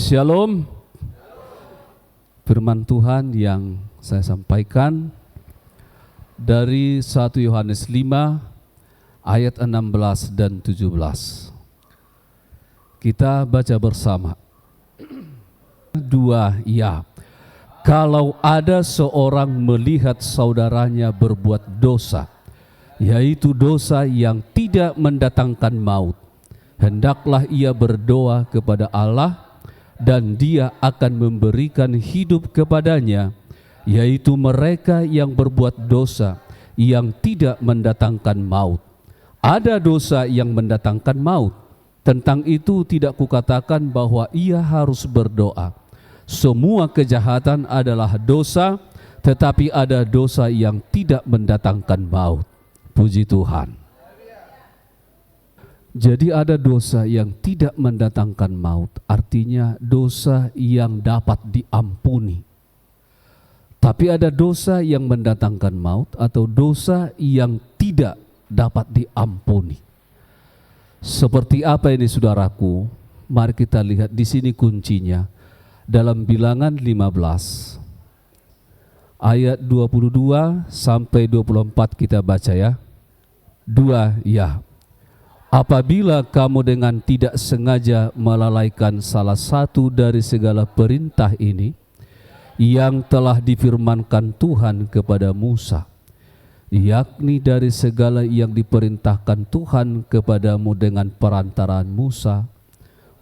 Shalom. Firman Tuhan yang saya sampaikan dari 1 Yohanes 5 ayat 16 dan 17. Kita baca bersama. 2 Ya. Kalau ada seorang melihat saudaranya berbuat dosa, yaitu dosa yang tidak mendatangkan maut, hendaklah ia berdoa kepada Allah, dan Dia akan memberikan hidup kepadanya, yaitu mereka yang berbuat dosa yang tidak mendatangkan maut. Ada dosa yang mendatangkan maut. Tentang itu tidak kukatakan bahwa ia harus berdoa. Semua kejahatan adalah dosa, tetapi ada dosa yang tidak mendatangkan maut. Puji Tuhan. Jadi ada dosa yang tidak mendatangkan maut, artinya dosa yang dapat diampuni. Tapi ada dosa yang mendatangkan maut atau dosa yang tidak dapat diampuni. Seperti apa ini saudaraku? Mari kita lihat di sini kuncinya. Dalam Bilangan 15 ayat 22 sampai 24 kita baca ya. 2 Ya. Apabila kamu dengan tidak sengaja melalaikan salah satu dari segala perintah ini yang telah difirmankan Tuhan kepada Musa, yakni dari segala yang diperintahkan Tuhan kepadamu dengan perantaraan Musa,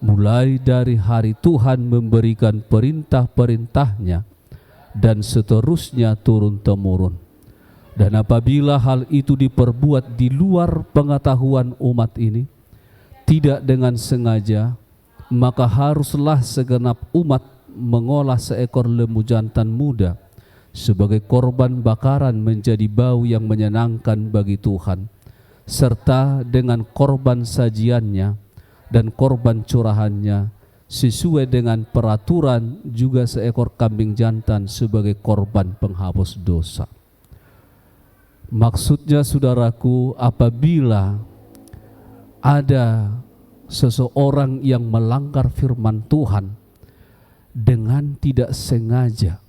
mulai dari hari Tuhan memberikan perintah-perintahnya dan seterusnya turun-temurun. Dan apabila hal itu diperbuat di luar pengetahuan umat ini, tidak dengan sengaja, maka haruslah segenap umat mengolah seekor lembu jantan muda sebagai korban bakaran menjadi bau yang menyenangkan bagi Tuhan, serta dengan korban sajiannya dan korban curahannya, sesuai dengan peraturan juga seekor kambing jantan sebagai korban penghapus dosa. Maksudnya saudaraku, apabila ada seseorang yang melanggar firman Tuhan dengan tidak sengaja,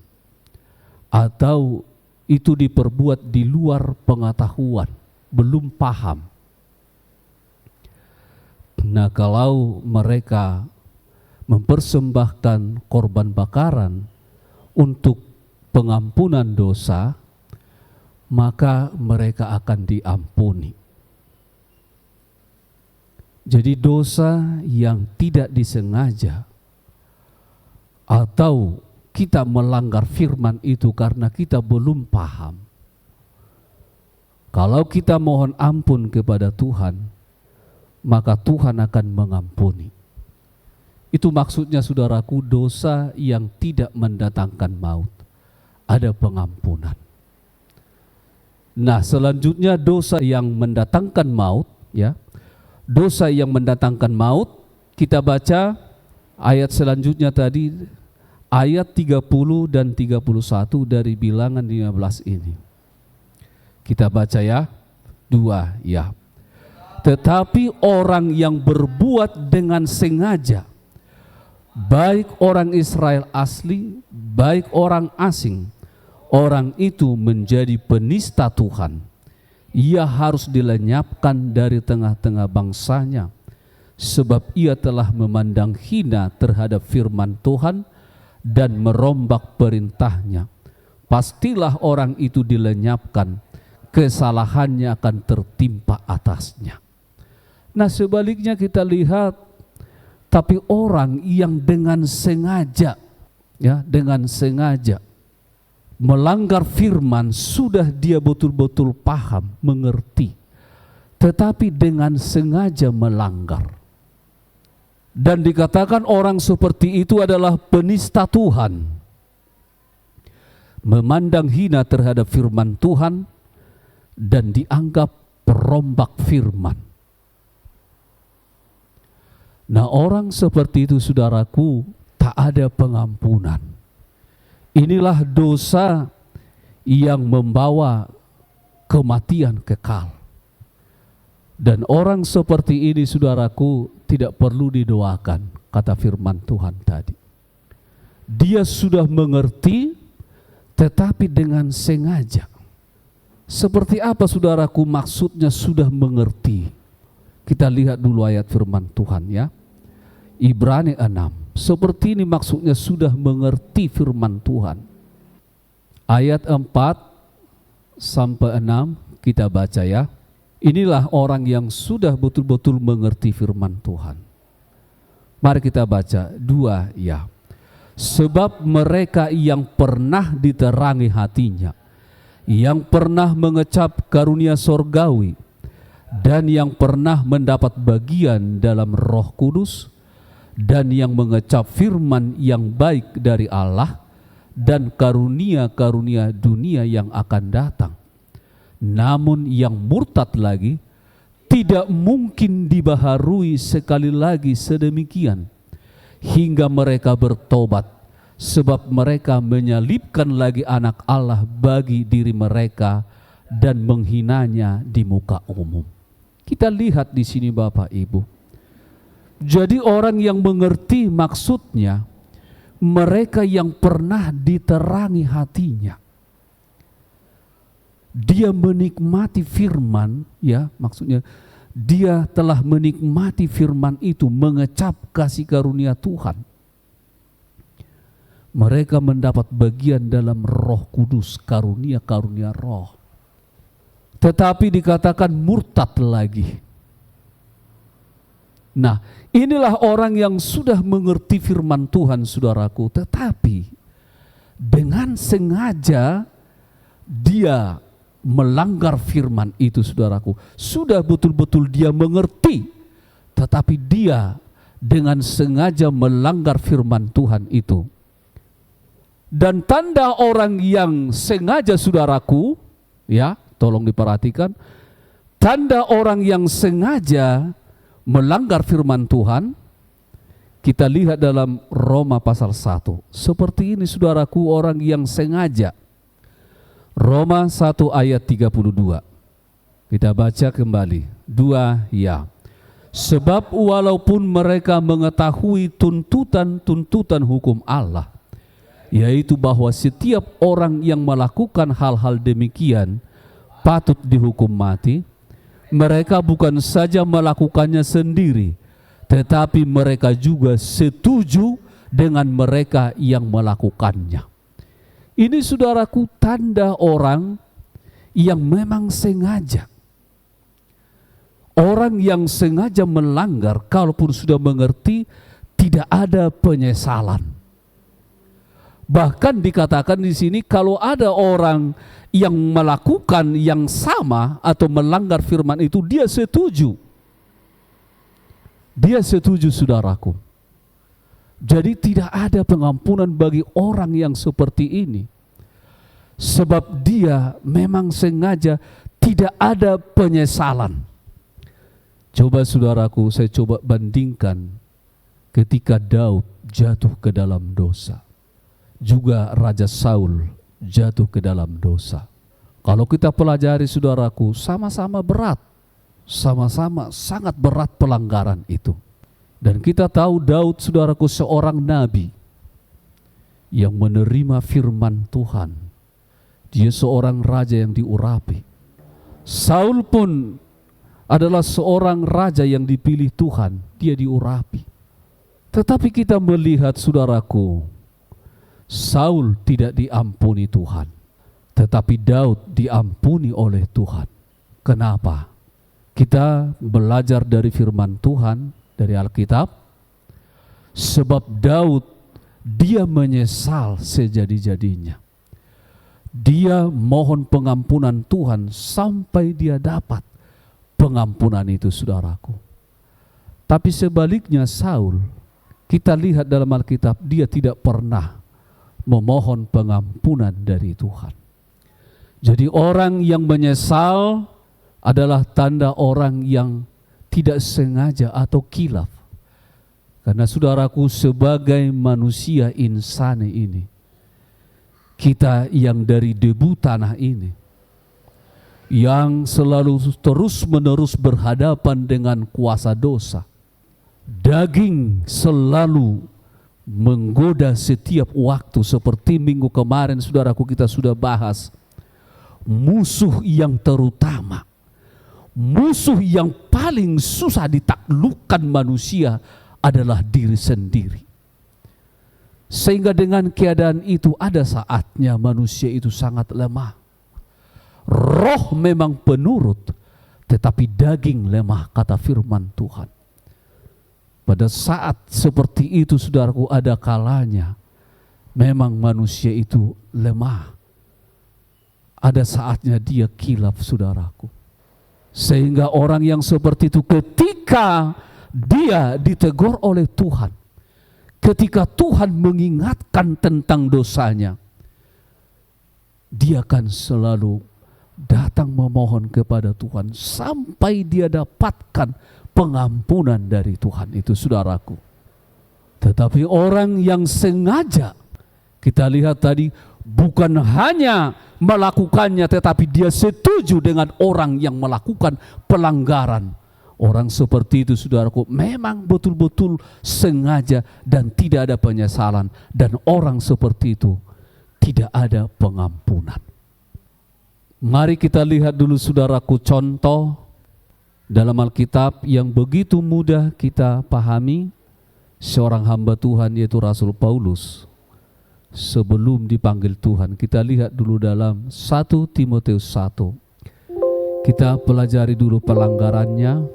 atau itu diperbuat di luar pengetahuan, belum paham. Nah, kalau mereka mempersembahkan korban bakaran untuk pengampunan dosa, maka mereka akan diampuni. Jadi dosa yang tidak disengaja atau kita melanggar firman itu karena kita belum paham, kalau kita mohon ampun kepada Tuhan, maka Tuhan akan mengampuni. Itu maksudnya saudaraku, dosa yang tidak mendatangkan maut, ada pengampunan. Nah, selanjutnya dosa yang mendatangkan maut, ya. Dosa yang mendatangkan maut, kita baca ayat selanjutnya tadi, ayat 30 dan 31 dari Bilangan 15 ini. Kita baca ya. 2 Ya. Tetapi orang yang berbuat dengan sengaja, baik orang Israel asli, baik orang asing, orang itu menjadi penista Tuhan. Ia harus dilenyapkan dari tengah-tengah bangsanya, sebab ia telah memandang hina terhadap firman Tuhan dan merombak perintahnya. Pastilah orang itu dilenyapkan, kesalahannya akan tertimpa atasnya. Nah, sebaliknya kita lihat, tapi orang yang dengan sengaja, ya, dengan sengaja melanggar firman, sudah dia betul-betul paham, mengerti, tetapi dengan sengaja melanggar. Dan dikatakan orang seperti itu adalah penista Tuhan, memandang hina terhadap firman Tuhan dan dianggap perombak firman. Nah, orang seperti itu saudaraku, tak ada pengampunan. Inilah dosa yang membawa kematian kekal. Dan orang seperti ini saudaraku tidak perlu didoakan, kata firman Tuhan tadi. Dia sudah mengerti, tetapi dengan sengaja. Seperti apa saudaraku maksudnya sudah mengerti? Kita lihat dulu ayat firman Tuhan ya. Ibrani 6. Seperti ini maksudnya sudah mengerti firman Tuhan. Ayat 4 sampai 6 kita baca ya. Inilah orang yang sudah betul-betul mengerti firman Tuhan. Mari kita baca 2 ya. Sebab mereka yang pernah diterangi hatinya, yang pernah mengecap karunia sorgawi, dan yang pernah mendapat bagian dalam Roh Kudus, dan yang mengecap firman yang baik dari Allah, dan karunia-karunia dunia yang akan datang. Namun yang murtad lagi, tidak mungkin dibaharui sekali lagi sedemikian, hingga mereka bertobat, sebab mereka menyalibkan lagi anak Allah bagi diri mereka, dan menghinanya di muka umum. Kita lihat di sini Bapak Ibu. Jadi orang yang mengerti maksudnya mereka yang pernah diterangi hatinya. Dia menikmati firman ya, maksudnya dia telah menikmati firman itu, mengecap kasih karunia Tuhan. Mereka mendapat bagian dalam Roh Kudus, karunia-karunia roh. Tetapi dikatakan murtad lagi. Nah, inilah orang yang sudah mengerti firman Tuhan saudaraku, tetapi dengan sengaja dia melanggar firman itu saudaraku. Sudah betul-betul dia mengerti, tetapi dia dengan sengaja melanggar firman Tuhan itu. Dan tanda orang yang sengaja saudaraku, ya tolong diperhatikan, tanda orang yang sengaja melanggar firman Tuhan, kita lihat dalam Roma pasal 1. Seperti ini saudaraku orang yang sengaja. Roma 1 ayat 32. Kita baca kembali. 2 ya. Sebab walaupun mereka mengetahui tuntutan-tuntutan hukum Allah, yaitu bahwa setiap orang yang melakukan hal-hal demikian patut dihukum mati, mereka bukan saja melakukannya sendiri, tetapi mereka juga setuju dengan mereka yang melakukannya. Ini saudaraku tanda orang yang memang sengaja. Orang yang sengaja melanggar, kalaupun sudah mengerti, tidak ada penyesalan. Bahkan dikatakan di sini kalau ada orang yang melakukan yang sama atau melanggar firman itu, dia setuju. Dia setuju saudaraku. Jadi tidak ada pengampunan bagi orang yang seperti ini. Sebab dia memang sengaja, tidak ada penyesalan. Coba saudaraku, saya coba bandingkan ketika Daud jatuh ke dalam dosa. Juga Raja Saul jatuh ke dalam dosa. Kalau kita pelajari saudaraku, sama-sama berat. Sama-sama sangat berat pelanggaran itu. Dan kita tahu Daud saudaraku seorang nabi yang menerima firman Tuhan. Dia seorang raja yang diurapi. Saul pun adalah seorang raja yang dipilih Tuhan. Dia diurapi. Tetapi kita melihat saudaraku, Saul tidak diampuni Tuhan, tetapi Daud diampuni oleh Tuhan. Kenapa? Kita belajar dari firman Tuhan, dari Alkitab, sebab Daud dia menyesal sejadi-jadinya. Dia mohon pengampunan Tuhan sampai dia dapat pengampunan itu saudaraku. Tapi sebaliknya Saul, kita lihat dalam Alkitab, dia tidak pernah memohon pengampunan dari Tuhan. Jadi orang yang menyesal adalah tanda orang yang tidak sengaja atau kilaf. Karena saudaraku sebagai manusia insani ini, kita yang dari debu tanah ini, yang selalu terus-menerus berhadapan dengan kuasa dosa, daging selalu menggoda setiap waktu. Seperti minggu kemarin saudaraku kita sudah bahas, musuh yang terutama, musuh yang paling susah ditaklukkan manusia adalah diri sendiri. Sehingga dengan keadaan itu ada saatnya manusia itu sangat lemah. Roh memang penurut, tetapi daging lemah, kata firman Tuhan. Pada saat seperti itu saudaraku, ada kalanya memang manusia itu lemah. Ada saatnya dia kilaf saudaraku. Sehingga orang yang seperti itu ketika dia ditegur oleh Tuhan, ketika Tuhan mengingatkan tentang dosanya, dia akan selalu datang memohon kepada Tuhan sampai dia dapatkan pengampunan dari Tuhan itu saudaraku. Tetapi orang yang sengaja, kita lihat tadi, bukan hanya melakukannya tetapi dia setuju dengan orang yang melakukan pelanggaran. Orang seperti itu saudaraku memang betul-betul sengaja dan tidak ada penyesalan. Dan orang seperti itu tidak ada pengampunan. Mari kita lihat dulu saudaraku contoh dalam Alkitab yang begitu mudah kita pahami. Seorang hamba Tuhan yaitu Rasul Paulus sebelum dipanggil Tuhan. Kita lihat dulu dalam 1 Timotius 1. Kita pelajari dulu pelanggarannya.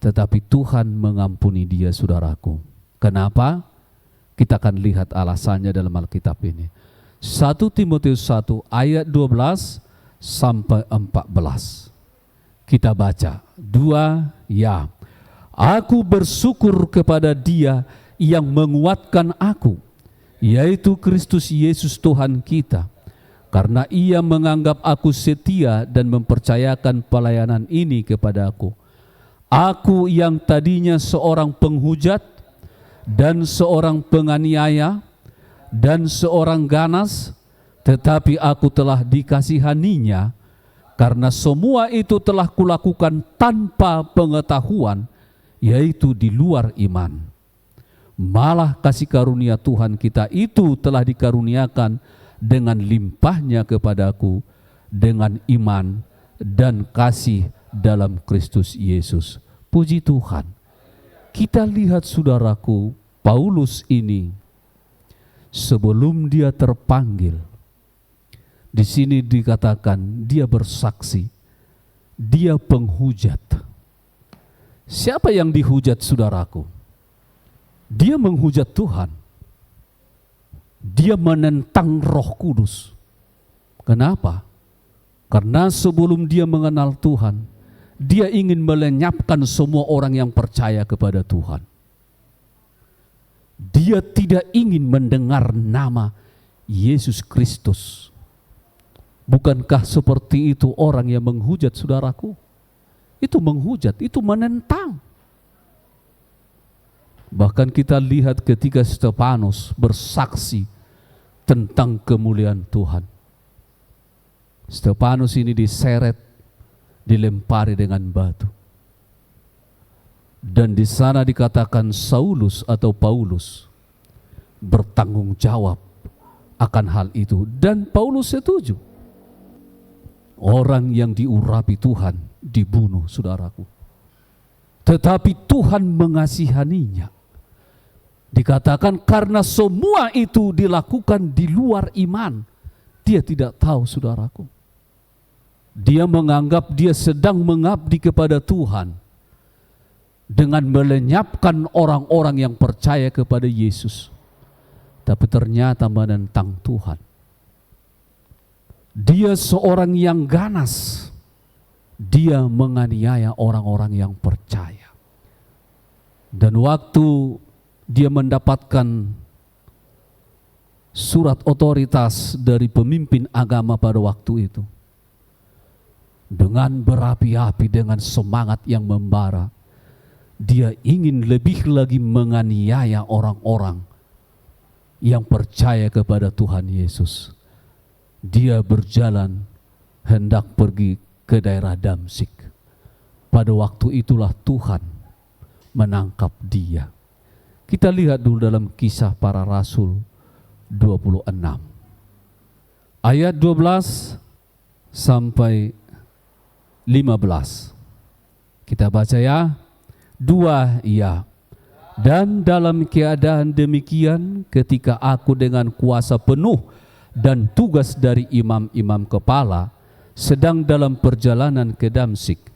Tetapi Tuhan mengampuni dia saudaraku. Kenapa? Kita akan lihat alasannya dalam Alkitab ini. 1 Timotius 1 ayat 12 sampai 14. Kita baca. 2. Ya, aku bersyukur kepada Dia yang menguatkan aku, yaitu Kristus Yesus Tuhan kita. Karena Ia menganggap aku setia dan mempercayakan pelayanan ini kepada aku. Aku yang tadinya seorang penghujat dan seorang penganiaya dan seorang ganas, tetapi aku telah dikasihaninya karena semua itu telah kulakukan tanpa pengetahuan, yaitu di luar iman. Malah kasih karunia Tuhan kita itu telah dikaruniakan dengan limpahnya kepadaku dengan iman dan kasih dalam Kristus Yesus. Puji Tuhan. Kita lihat saudaraku, Paulus ini sebelum dia terpanggil, di sini dikatakan dia bersaksi, dia penghujat. Siapa yang dihujat saudaraku? Dia menghujat Tuhan. Dia menentang Roh Kudus. Kenapa? Karena sebelum dia mengenal Tuhan, dia ingin melenyapkan semua orang yang percaya kepada Tuhan. Dia tidak ingin mendengar nama Yesus Kristus. Bukankah seperti itu orang yang menghujat saudaraku? Itu menghujat, itu menentang. Bahkan kita lihat ketika Stefanus bersaksi tentang kemuliaan Tuhan. Stefanus ini diseret, dilempari dengan batu. Dan di sana dikatakan Saulus atau Paulus bertanggung jawab akan hal itu. Dan Paulus setuju. Orang yang diurapi Tuhan dibunuh saudaraku. Tetapi Tuhan mengasihaninya. Dikatakan karena semua itu dilakukan di luar iman. Dia tidak tahu saudaraku. Dia menganggap dia sedang mengabdi kepada Tuhan dengan melenyapkan orang-orang yang percaya kepada Yesus. Tapi ternyata menentang Tuhan. Dia seorang yang ganas. Dia menganiaya orang-orang yang percaya. Dan waktu dia mendapatkan surat otoritas dari pemimpin agama pada waktu itu, dengan berapi-api, dengan semangat yang membara, dia ingin lebih lagi menganiaya orang-orang yang percaya kepada Tuhan Yesus. Dia berjalan hendak pergi ke daerah Damsyik. Pada waktu itulah Tuhan menangkap dia. Kita lihat dulu dalam Kisah Para Rasul 26. Ayat 12 sampai 15. Kita baca ya. 2 ya. Dan dalam keadaan demikian, ketika aku dengan kuasa penuh dan tugas dari imam-imam kepala sedang dalam perjalanan ke Damsyik,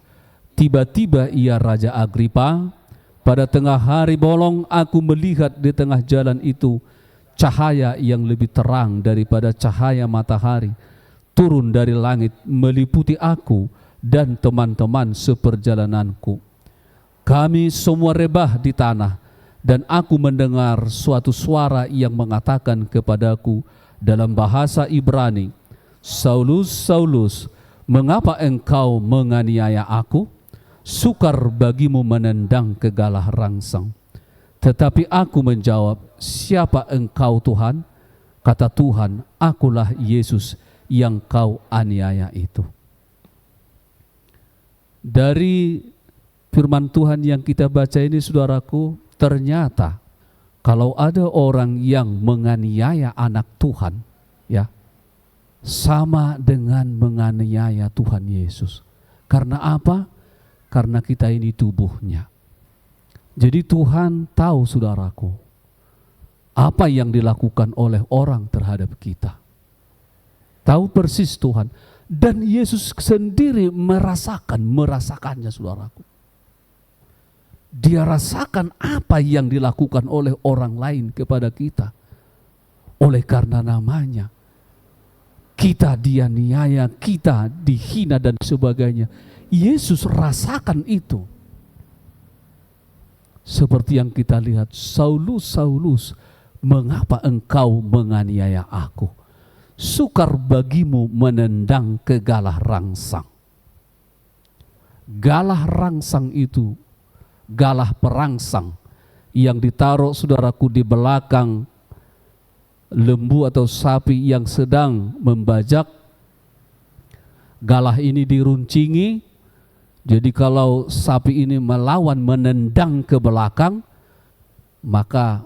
tiba-tiba ia Raja Agripa, pada tengah hari bolong aku melihat di tengah jalan itu cahaya yang lebih terang daripada cahaya matahari turun dari langit meliputi aku dan teman-teman seperjalananku. Kami semua rebah di tanah, dan aku mendengar suatu suara yang mengatakan kepadaku dalam bahasa Ibrani, Saulus, Saulus, mengapa engkau menganiaya aku? Sukar bagimu menendang ke galah rangsang. Tetapi aku menjawab, siapa engkau Tuhan? Kata Tuhan, akulah Yesus yang kau aniaya itu. Dari firman Tuhan yang kita baca ini, saudaraku, ternyata kalau ada orang yang menganiaya anak Tuhan, ya, sama dengan menganiaya Tuhan Yesus. Karena apa? Karena kita ini tubuhnya. Jadi Tuhan tahu, saudaraku, apa yang dilakukan oleh orang terhadap kita. Tahu persis Tuhan. Dan Yesus sendiri merasakannya, saudaraku. Dia rasakan apa yang dilakukan oleh orang lain kepada kita. Oleh karena namanya, kita dianiaya, kita dihina dan sebagainya. Yesus rasakan itu. Seperti yang kita lihat, Saulus, Saulus, mengapa engkau menganiaya aku? Sukar bagimu menendang ke galah rangsang. Galah rangsang itu, galah perangsang yang ditaruh, saudaraku, di belakang lembu atau sapi yang sedang membajak. Galah ini diruncingi. Jadi kalau sapi ini melawan, menendang ke belakang, maka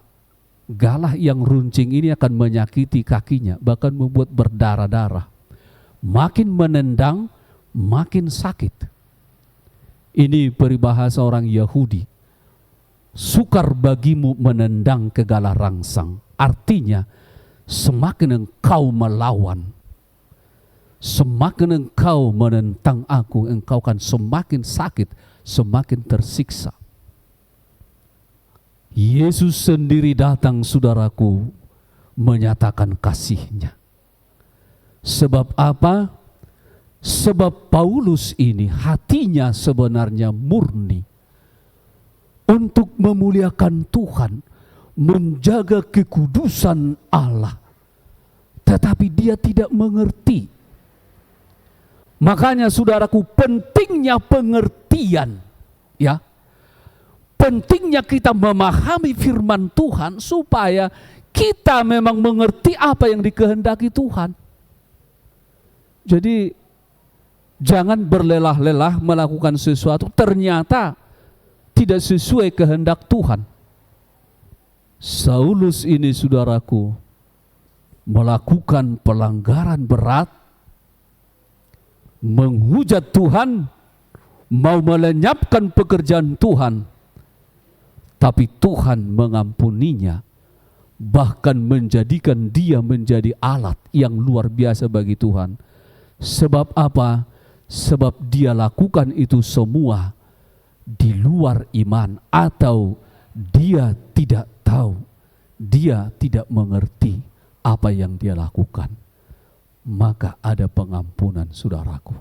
galah yang runcing ini akan menyakiti kakinya, bahkan membuat berdarah-darah. Makin menendang, makin sakit. Ini peribahasa orang Yahudi. Sukar bagimu menendang ke galah rangsang. Artinya, semakin engkau melawan, semakin engkau menentang aku, engkau akan semakin sakit, semakin tersiksa. Yesus sendiri datang, saudaraku, menyatakan kasih-Nya. Sebab apa? Sebab Paulus ini hatinya sebenarnya murni untuk memuliakan Tuhan, menjaga kekudusan Allah. Tetapi dia tidak mengerti. Makanya, saudaraku, pentingnya pengertian, ya. Pentingnya kita memahami firman Tuhan supaya kita memang mengerti apa yang dikehendaki Tuhan. Jadi jangan berlelah-lelah melakukan sesuatu ternyata tidak sesuai kehendak Tuhan. Saulus ini, saudaraku, melakukan pelanggaran berat, menghujat Tuhan, mau melenyapkan pekerjaan Tuhan. Tapi Tuhan mengampuninya, bahkan menjadikan dia menjadi alat yang luar biasa bagi Tuhan. Sebab apa? Sebab dia lakukan itu semua di luar iman, atau dia tidak tahu, dia tidak mengerti apa yang dia lakukan. Maka ada pengampunan, saudaraku.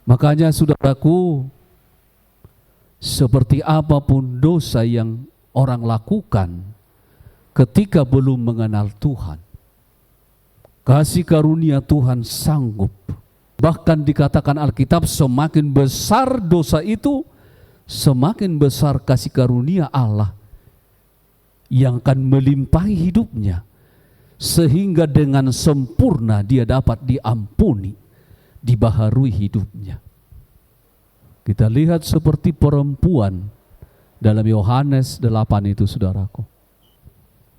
Makanya, saudaraku, seperti apapun dosa yang orang lakukan ketika belum mengenal Tuhan, kasih karunia Tuhan sanggup. Bahkan dikatakan Alkitab, semakin besar dosa itu, semakin besar kasih karunia Allah yang akan melimpahi hidupnya, sehingga dengan sempurna dia dapat diampuni, dibaharui hidupnya. Kita lihat seperti perempuan Dalam Yohanes 8 itu saudaraku,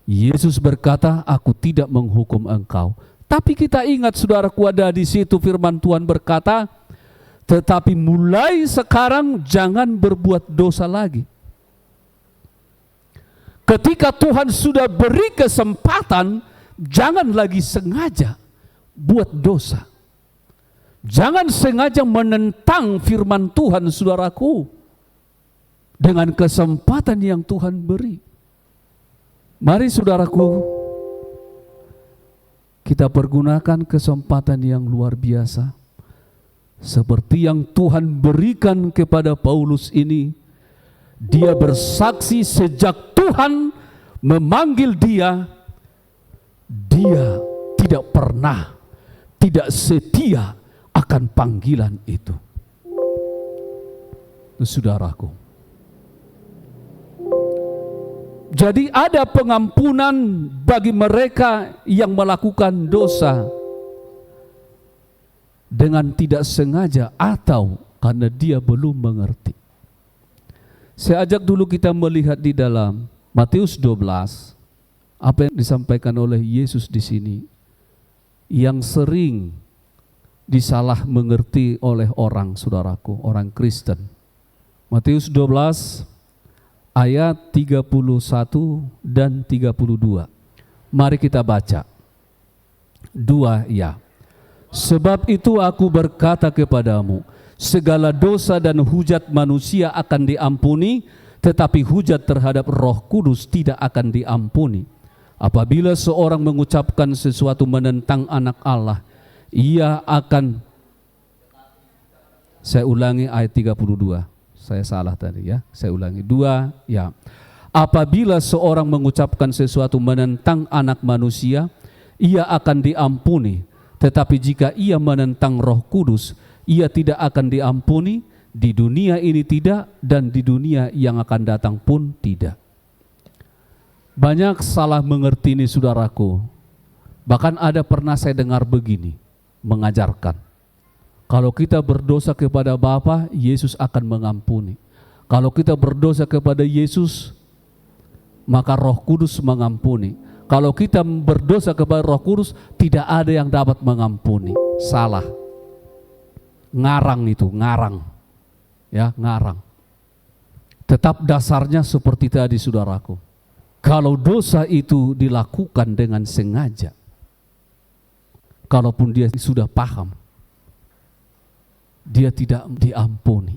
Yesus berkata, aku tidak menghukum engkau. Tapi kita ingat saudaraku, ada di situ firman Tuhan berkata, tetapi mulai sekarang jangan berbuat dosa lagi. Ketika Tuhan sudah beri kesempatan, jangan lagi sengaja buat dosa. Jangan sengaja menentang firman Tuhan saudaraku, dengan kesempatan yang Tuhan beri. Mari saudaraku, kita pergunakan kesempatan yang luar biasa. Seperti yang Tuhan berikan kepada Paulus ini. Dia bersaksi sejak Tuhan memanggil dia, dia tidak pernah tidak setia akan panggilan itu. Saudaraku, jadi ada pengampunan bagi mereka yang melakukan dosa dengan tidak sengaja atau karena dia belum mengerti. Saya ajak dulu kita melihat di dalam Matius 12 apa yang disampaikan oleh Yesus di sini yang sering disalah mengerti oleh orang, saudaraku, orang Kristen. Matius 12 ayat 31 dan 32. Mari kita baca. 2 ya. Sebab itu aku berkata kepadamu, segala dosa dan hujat manusia akan diampuni, tetapi hujat terhadap Roh Kudus tidak akan diampuni. Apabila seorang mengucapkan sesuatu menentang anak Allah, ia akan, saya ulangi ayat 32. Saya salah tadi ya, saya ulangi 2 ya. Apabila seorang mengucapkan sesuatu menentang anak manusia, ia akan diampuni. Tetapi jika ia menentang Roh Kudus, ia tidak akan diampuni, di dunia ini tidak, dan di dunia yang akan datang pun tidak. Banyak salah mengerti ini saudaraku. Bahkan ada pernah saya dengar begini, mengajarkan. Kalau kita berdosa kepada Bapa, Yesus akan mengampuni. Kalau kita berdosa kepada Yesus, maka Roh Kudus mengampuni. Kalau kita berdosa kepada Roh Kudus, tidak ada yang dapat mengampuni. Salah. Ngarang itu, ngarang. Ya, ngarang. Tetap dasarnya seperti tadi saudaraku. Kalau dosa itu dilakukan dengan sengaja, kalaupun dia sudah paham, dia tidak diampuni.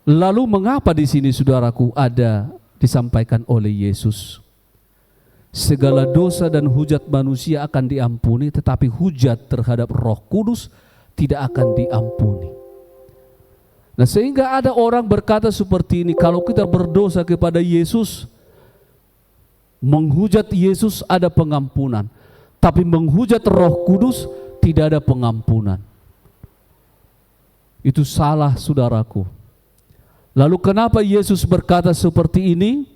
Lalu mengapa di sini saudaraku ada disampaikan oleh Yesus? Segala dosa dan hujat manusia akan diampuni, tetapi hujat terhadap Roh Kudus tidak akan diampuni. Nah, sehingga ada orang berkata seperti ini, kalau kita berdosa kepada Yesus, menghujat Yesus ada pengampunan, tapi menghujat Roh Kudus tidak ada pengampunan. Itu salah saudaraku. Lalu kenapa Yesus berkata seperti ini?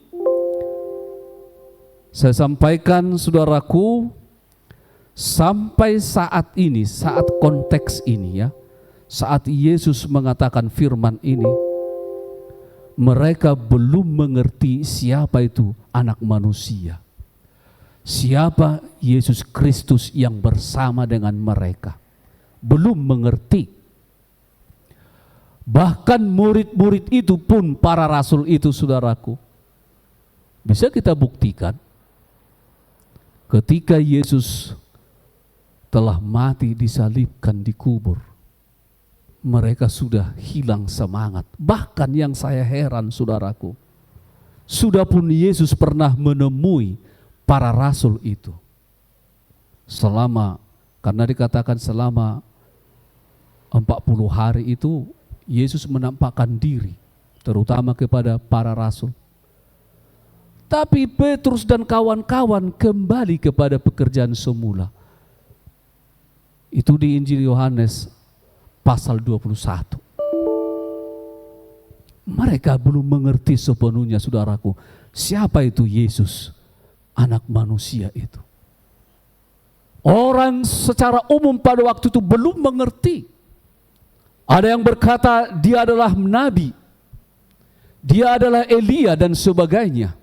Saya sampaikan saudaraku, sampai saat ini, saat konteks ini ya, saat Yesus mengatakan firman ini, mereka belum mengerti siapa itu anak manusia. Siapa Yesus Kristus yang bersama dengan mereka. Belum mengerti. Bahkan murid-murid itu pun, para rasul itu saudaraku, bisa kita buktikan ketika Yesus telah mati disalibkan di kubur, mereka sudah hilang semangat. Bahkan yang saya heran saudaraku, sudah pun Yesus pernah menemui para rasul itu selama, karena dikatakan selama 40 hari itu Yesus menampakkan diri terutama kepada para rasul. Tapi Petrus dan kawan-kawan kembali kepada pekerjaan semula. Itu di Injil Yohanes pasal 21. Mereka belum mengerti sepenuhnya saudaraku, siapa itu Yesus, anak manusia itu. Orang secara umum pada waktu itu belum mengerti. Ada yang berkata dia adalah nabi. dia adalah Elia dan sebagainya.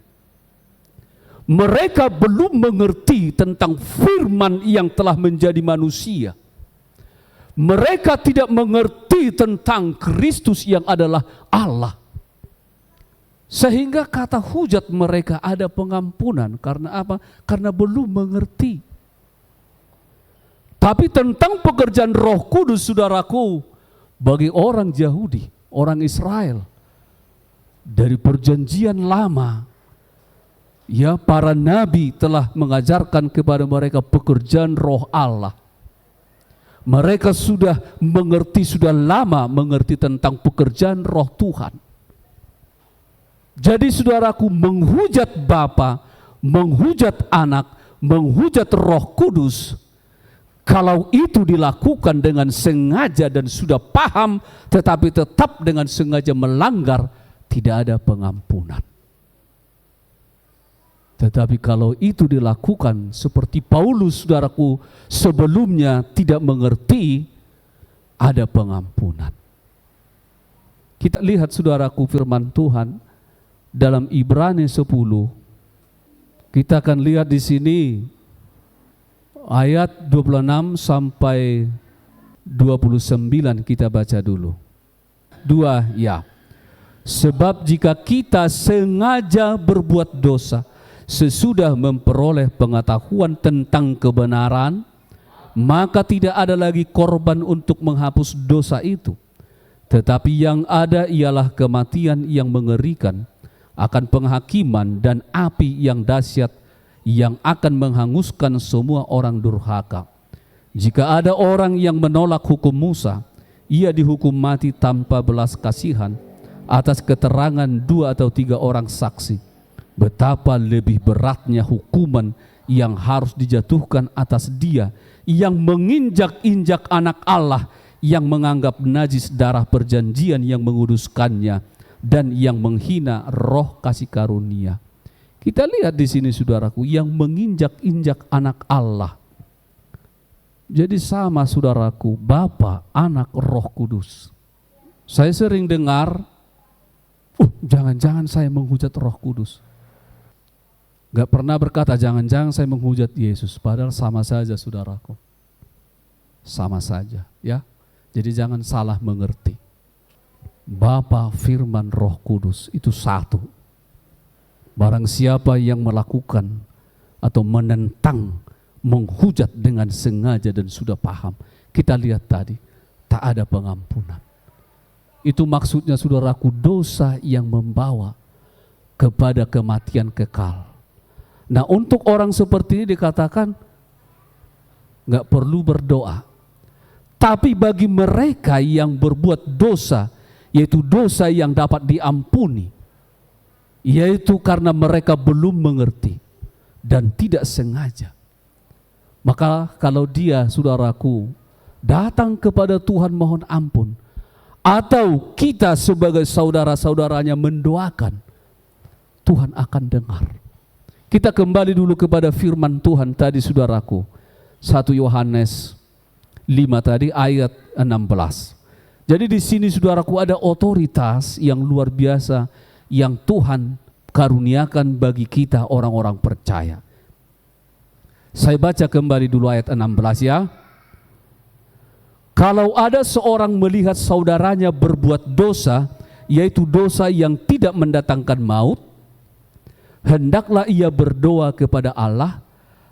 Mereka belum mengerti tentang firman yang telah menjadi manusia. Mereka tidak mengerti tentang Kristus yang adalah Allah. Sehingga kata hujat mereka ada pengampunan. Karena apa? Karena belum mengerti. Tapi tentang pekerjaan Roh Kudus, saudaraku, bagi orang Yahudi, orang Israel, dari perjanjian lama, ya, para nabi telah mengajarkan kepada mereka pekerjaan Roh Allah. Mereka sudah mengerti, sudah lama mengerti tentang pekerjaan Roh Tuhan. Jadi saudaraku, menghujat Bapa, menghujat Anak, menghujat Roh Kudus, kalau itu dilakukan dengan sengaja dan sudah paham, tetapi tetap dengan sengaja melanggar, tidak ada pengampunan. Tetapi kalau itu dilakukan seperti Paulus, saudaraku, sebelumnya tidak mengerti, ada pengampunan. Kita lihat, saudaraku, firman Tuhan dalam Ibrani 10. Kita akan lihat di sini ayat 26 sampai 29, kita baca dulu. 2, ya. Sebab jika kita sengaja berbuat dosa sesudah memperoleh pengetahuan tentang kebenaran, maka tidak ada lagi korban untuk menghapus dosa itu. Tetapi yang ada ialah kematian yang mengerikan, akan penghakiman dan api yang dahsyat yang akan menghanguskan semua orang durhaka. Jika ada orang yang menolak hukum Musa, ia dihukum mati tanpa belas kasihan atas keterangan 2 atau 3 orang saksi. Betapa lebih beratnya hukuman yang harus dijatuhkan atas dia yang menginjak-injak anak Allah, yang menganggap najis darah perjanjian yang menguduskannya, dan yang menghina roh kasih karunia. Kita lihat di sini, saudaraku, yang menginjak-injak anak Allah. Jadi sama, saudaraku, Bapa, Anak, Roh Kudus. Saya sering dengar, jangan-jangan saya menghujat Roh Kudus. Gak pernah berkata jangan-jangan saya menghujat Yesus, padahal sama saja, saudaraku. Sama saja, ya. Jadi jangan salah mengerti. Bapa, Firman, Roh Kudus itu satu. Barang siapa yang melakukan atau menentang, menghujat dengan sengaja dan sudah paham, kita lihat tadi, tak ada pengampunan. Itu maksudnya, saudaraku, dosa yang membawa kepada kematian kekal. Nah, untuk orang seperti ini dikatakan gak perlu berdoa. Tapi bagi mereka yang berbuat dosa, yaitu dosa yang dapat diampuni, yaitu karena mereka belum mengerti dan tidak sengaja. Maka kalau dia, saudaraku, datang kepada Tuhan mohon ampun, atau kita sebagai saudara-saudaranya mendoakan, Tuhan akan dengar. Kita kembali dulu kepada firman Tuhan tadi, saudaraku, 1 Yohanes 5 tadi ayat 16. Jadi di sini, saudaraku, ada otoritas yang luar biasa yang Tuhan karuniakan bagi kita orang-orang percaya. Saya baca kembali dulu ayat 16, ya. Kalau ada seorang melihat saudaranya berbuat dosa, yaitu dosa yang tidak mendatangkan maut, hendaklah ia berdoa kepada Allah,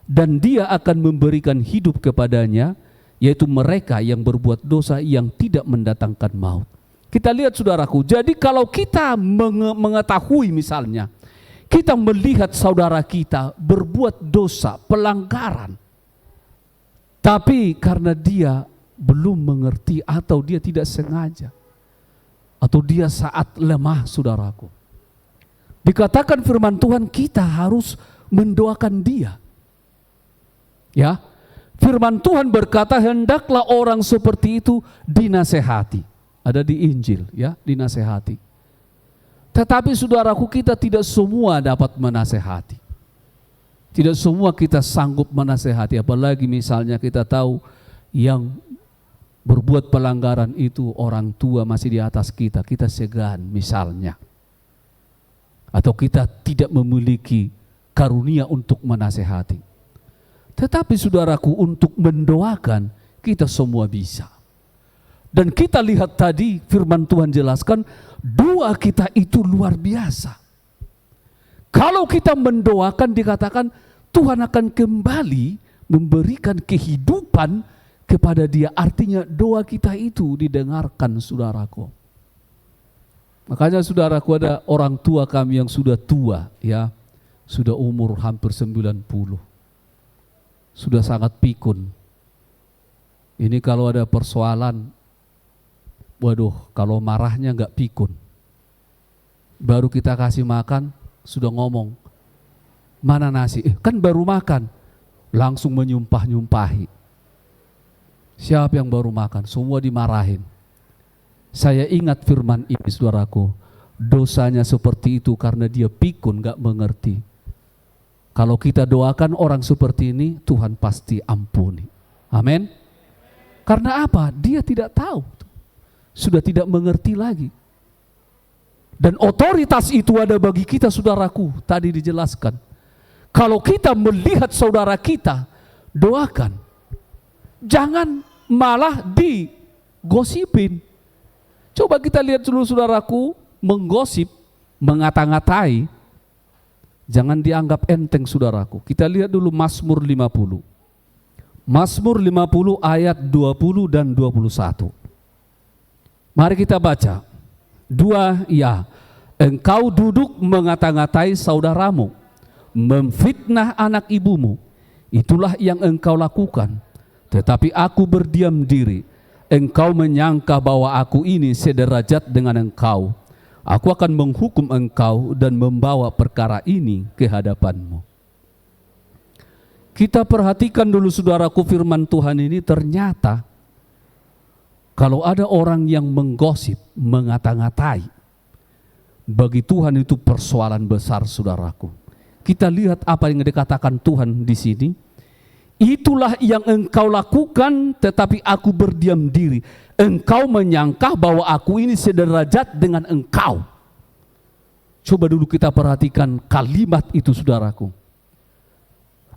dan Dia akan memberikan hidup kepadanya, yaitu mereka yang berbuat dosa yang tidak mendatangkan maut. Kita lihat, saudaraku, jadi kalau kita mengetahui, misalnya kita melihat saudara kita berbuat dosa, pelanggaran, tapi karena dia belum mengerti atau dia tidak sengaja, atau dia saat lemah, saudaraku, dikatakan firman Tuhan kita harus mendoakan dia. Ya, firman Tuhan berkata hendaklah orang seperti itu dinasehati. Ada di Injil, ya, dinasehati. Tetapi saudaraku, kita tidak semua dapat menasehati. Tidak semua kita sanggup menasehati, apalagi misalnya kita tahu yang berbuat pelanggaran itu orang tua masih di atas kita, kita segan misalnya. atau kita tidak memiliki karunia untuk menasehati. Tetapi saudaraku, untuk mendoakan kita semua bisa. Dan kita lihat tadi firman Tuhan jelaskan, doa kita itu luar biasa. Kalau kita mendoakan, dikatakan Tuhan akan kembali memberikan kehidupan kepada dia. Artinya doa kita itu didengarkan, saudaraku. Makanya saudaraku, ada orang tua kami yang sudah tua, ya, sudah umur hampir 90. Sudah sangat pikun. Ini kalau ada persoalan, waduh, kalau marahnya nggak pikun. Baru kita kasih makan, sudah ngomong, mana nasi? Kan baru makan, langsung menyumpah-nyumpahi. Siapa yang baru makan? Semua dimarahin. Saya ingat firman ini, saudaraku, dosanya seperti itu karena dia pikun, gak mengerti. Kalau kita doakan orang seperti ini, Tuhan pasti ampuni. Amin. Karena apa? Dia tidak tahu, sudah tidak mengerti lagi. Dan otoritas itu ada bagi kita, saudaraku, tadi dijelaskan. Kalau kita melihat saudara kita, doakan. Jangan malah digosipin. Coba kita lihat dulu, saudaraku, menggosip, mengata-ngatai, jangan dianggap enteng, saudaraku. Kita lihat dulu Mazmur 50. Mazmur 50 ayat 20 dan 21. Mari kita baca. 2, ya, engkau duduk mengata-ngatai saudaramu, memfitnah anak ibumu, itulah yang engkau lakukan. Tetapi aku berdiam diri, engkau menyangka bahwa aku ini sederajat dengan engkau. Aku akan menghukum engkau dan membawa perkara ini ke hadapanmu. Kita perhatikan dulu, saudaraku, firman Tuhan ini. Ternyata kalau ada orang yang menggosip, mengata-ngatai, bagi Tuhan itu persoalan besar, saudaraku. Kita lihat apa yang dikatakan Tuhan di sini. Itulah yang engkau lakukan, tetapi aku berdiam diri. Engkau menyangka bahwa aku ini sederajat dengan engkau. Coba dulu kita perhatikan kalimat itu, saudaraku.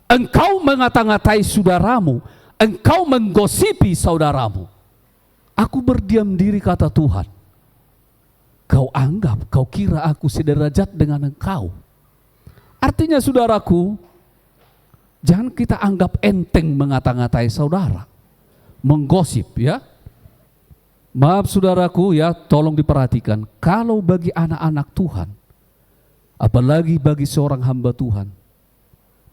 Engkau mengata-ngatai saudaramu, engkau menggosipi saudaramu. Aku berdiam diri, kata Tuhan. Kau anggap, kau kira aku sederajat dengan engkau. Artinya, saudaraku, jangan kita anggap enteng mengata-ngatai saudara, menggosip, ya. Maaf, saudaraku, ya, tolong diperhatikan. Kalau bagi anak-anak Tuhan, apalagi bagi seorang hamba Tuhan,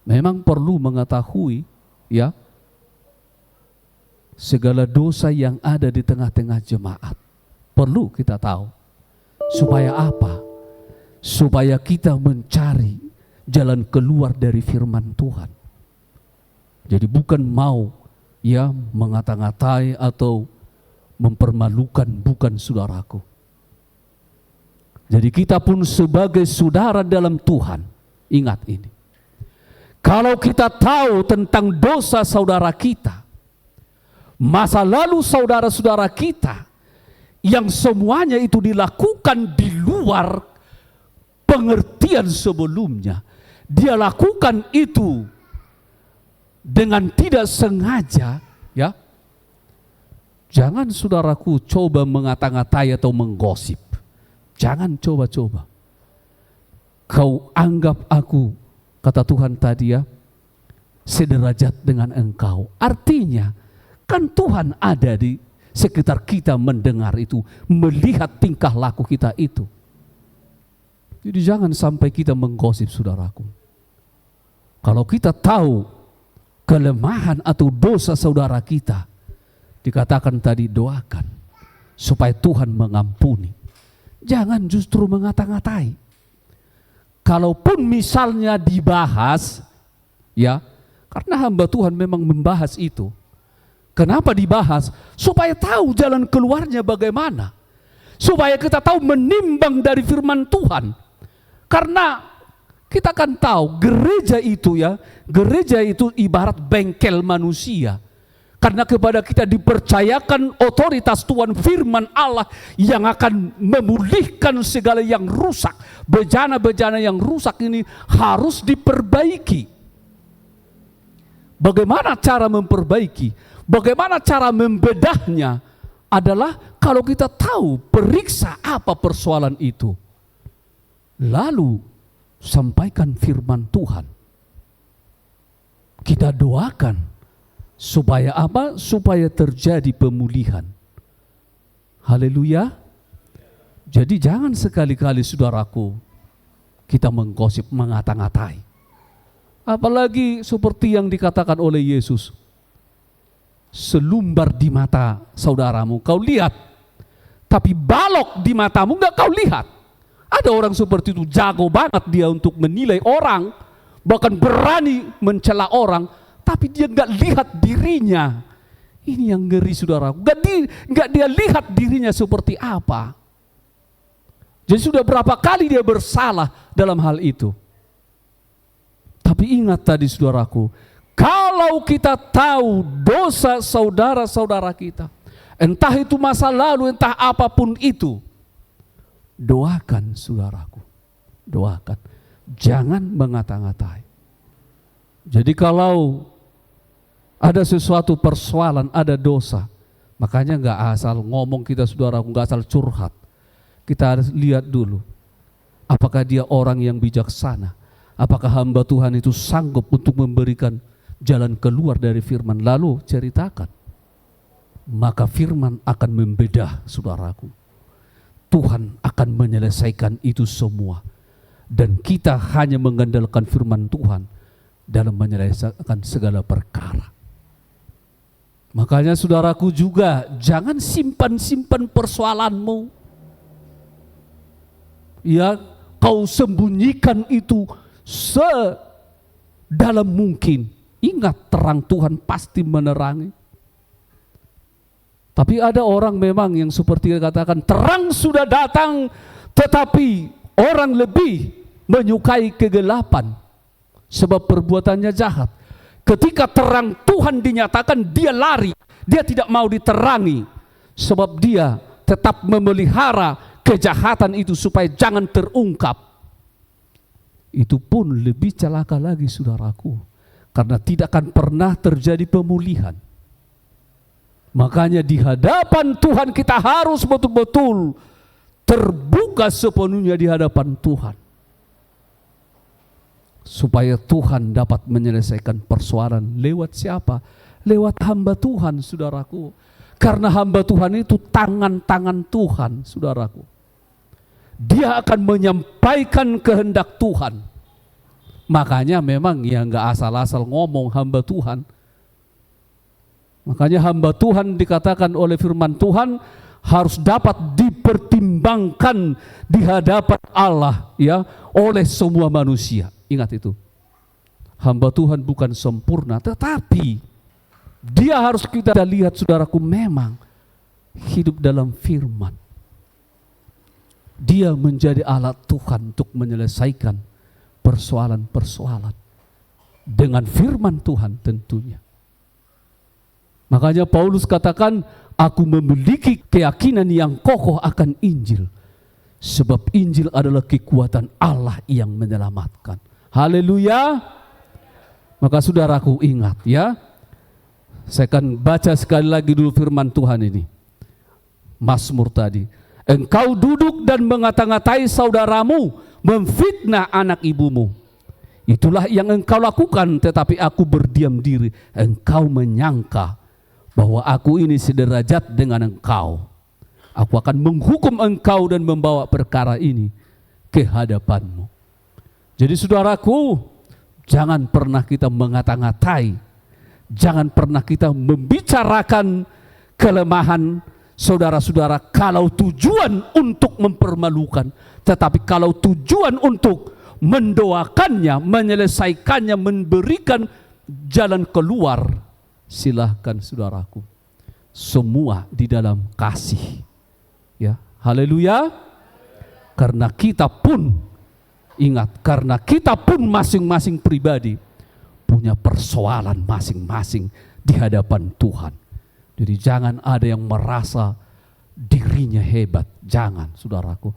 memang perlu mengetahui, ya, segala dosa yang ada di tengah-tengah jemaat. Perlu kita tahu. Supaya apa? Supaya kita mencari jalan keluar dari firman Tuhan. Jadi bukan mau, ya, mengata-ngatai atau mempermalukan, bukan, saudaraku. Jadi kita pun sebagai saudara dalam Tuhan, ingat ini. Kalau kita tahu tentang dosa saudara kita, masa lalu saudara-saudara kita, yang semuanya itu dilakukan di luar pengertian sebelumnya, dia lakukan itu dengan tidak sengaja, ya. Jangan, saudaraku, coba mengata-ngatai atau menggosip. Jangan coba-coba. Kau anggap aku, kata Tuhan tadi, ya, sederajat dengan engkau. Artinya, kan Tuhan ada di sekitar kita, mendengar itu, melihat tingkah laku kita itu. Jadi jangan sampai kita menggosip, saudaraku. Kalau kita tahu kelemahan atau dosa saudara kita, dikatakan tadi, doakan supaya Tuhan mengampuni. Jangan justru mengata-ngatai. Kalaupun misalnya dibahas, ya, karena hamba Tuhan memang membahas itu. Kenapa dibahas? Supaya tahu jalan keluarnya bagaimana. Supaya kita tahu menimbang dari firman Tuhan. Karena kita kan tahu gereja itu, ya, gereja itu ibarat bengkel manusia. Karena kepada kita dipercayakan otoritas Tuhan firman Allah yang akan memulihkan segala yang rusak. Bejana-bejana yang rusak ini harus diperbaiki. Bagaimana cara memperbaiki? Bagaimana cara membedahnya? Adalah kalau kita tahu, periksa apa persoalan itu. Lalu sampaikan firman Tuhan. Kita doakan. Supaya apa? Supaya terjadi pemulihan. Haleluya. Jadi jangan sekali-kali saudaraku kita menggosip, mengata-ngatai. Apalagi seperti yang dikatakan oleh Yesus. Selumbar di mata saudaramu kau lihat, tapi balok di matamu enggak kau lihat. Ada orang seperti itu, jago banget dia untuk menilai orang, bahkan berani mencela orang, tapi dia nggak lihat dirinya. Ini yang ngeri saudara. Nggak dia lihat dirinya seperti apa. Jadi sudah berapa kali dia bersalah dalam hal itu. Tapi ingat tadi saudaraku, kalau kita tahu dosa saudara-saudara kita, entah itu masa lalu, entah apapun itu, doakan saudaraku. Doakan. Jangan mengata-ngatai. Jadi kalau ada sesuatu persoalan, ada dosa, makanya nggak asal ngomong kita saudara, nggak asal curhat. Kita harus lihat dulu, apakah dia orang yang bijaksana, apakah hamba Tuhan itu sanggup untuk memberikan jalan keluar dari firman, lalu ceritakan. Maka firman akan membedah saudaraku. Tuhan akan menyelesaikan itu semua. Dan kita hanya mengandalkan firman Tuhan dalam menyelesaikan segala perkara. Makanya saudaraku juga jangan simpan-simpan persoalanmu. Ya, kau sembunyikan itu sedalam mungkin. Ingat, terang Tuhan pasti menerangi. Tapi ada orang memang yang seperti dikatakan, terang sudah datang, tetapi orang lebih menyukai kegelapan sebab perbuatannya jahat. Ketika terang Tuhan dinyatakan, dia lari, dia tidak mau diterangi, sebab dia tetap memelihara kejahatan itu supaya jangan terungkap. Itu pun lebih celaka lagi saudaraku, karena tidak akan pernah terjadi pemulihan. Makanya di hadapan Tuhan kita harus betul-betul terbuka sepenuhnya di hadapan Tuhan. Supaya Tuhan dapat menyelesaikan persoalan lewat siapa? Lewat hamba Tuhan saudaraku. Karena hamba Tuhan itu tangan-tangan Tuhan saudaraku. Dia akan menyampaikan kehendak Tuhan. Makanya memang ya nggak asal-asal ngomong hamba Tuhan. Makanya hamba Tuhan dikatakan oleh firman Tuhan harus dapat dipertimbangkan di hadapan Allah ya oleh semua manusia. Ingat itu. Hamba Tuhan bukan sempurna, tetapi dia harus kita lihat saudaraku memang hidup dalam firman. Dia menjadi alat Tuhan untuk menyelesaikan persoalan-persoalan dengan firman Tuhan tentunya. Makanya Paulus katakan, aku memiliki keyakinan yang kokoh akan Injil. Sebab Injil adalah kekuatan Allah yang menyelamatkan. Haleluya. Maka saudaraku ingat ya. Saya akan baca sekali lagi dulu firman Tuhan ini. Mazmur tadi. Engkau duduk dan mengata-ngatai saudaramu, memfitnah anak ibumu. Itulah yang engkau lakukan, tetapi aku berdiam diri. Engkau menyangka bahwa aku ini sederajat dengan engkau. Aku akan menghukum engkau dan membawa perkara ini ke hadapanmu. Jadi saudaraku, jangan pernah kita mengata-ngatai, jangan pernah kita membicarakan kelemahan saudara-saudara kalau tujuan untuk mempermalukan, tetapi kalau tujuan untuk mendoakannya, menyelesaikannya, memberikan jalan keluar, silahkan saudaraku. Semua di dalam kasih. Ya, haleluya. Karena kita pun ingat, karena kita pun masing-masing pribadi punya persoalan masing-masing di hadapan Tuhan. Jadi jangan ada yang merasa dirinya hebat. Jangan, saudaraku.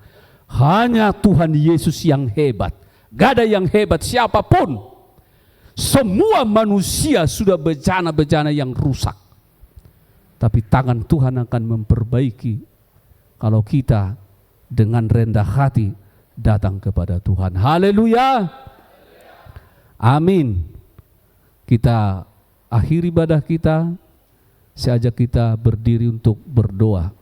Hanya Tuhan Yesus yang hebat. Gak ada yang hebat siapapun. Semua manusia sudah bejana-bejana yang rusak. Tapi tangan Tuhan akan memperbaiki kalau kita dengan rendah hati datang kepada Tuhan. Haleluya. Amin. Kita akhiri ibadah kita. Saya ajak kita berdiri untuk berdoa.